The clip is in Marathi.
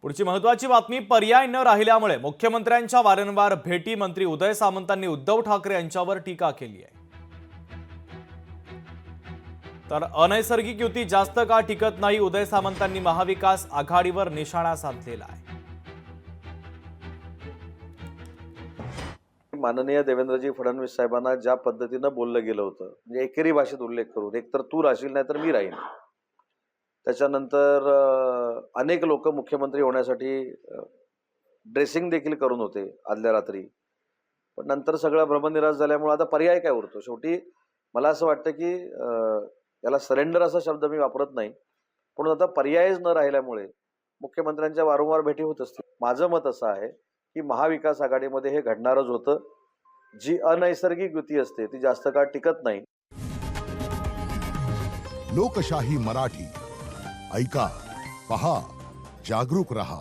पुढची महत्त्वाची बातमी, पर्याय न राहिल्यामुळे मुख्यमंत्र्यांच्या वारंवार भेटी मंत्री उदय सामंतांनी उद्धव ठाकरे यांच्यावर टीका केली आहे। तर अनैसर्गिक युती जास्त काळ टिकत नाही, उदय सामंतांनी महाविकास आघाडीवर निशाणा साधलेला आहे। माननीय देवेंद्रजी फडणवीस साहेबांना ज्या पद्धतीनं बोललं गेलं होतं, म्हणजे एकेरी भाषेत उल्लेख करून, एकतर तू राहशील नाही तर मी राहीन। त्याच्यानंतर अनेक लोक मुख्यमंत्री होण्यासाठी ड्रेसिंग देखील करून होते आदल्या रात्री, पण नंतर सगळं भ्रमनिरास झाल्यामुळे आता पर्याय काय उरतो। शेवटी मला असं वाटतं की याला सरेंडर असा शब्द मी वापरत नाही, पण आता पर्यायच न राहिल्यामुळे मुख्यमंत्र्यांच्या वारंवार भेटी होत असतील। माझं मत असं आहे की महाविकास आघाडीमध्ये हे घडणारच होतं। जी अनैसर्गिक युती असते ती जास्त काळ टिकत नाही। लोकशाही मराठी ऐका, पहा, जागरूक रहा।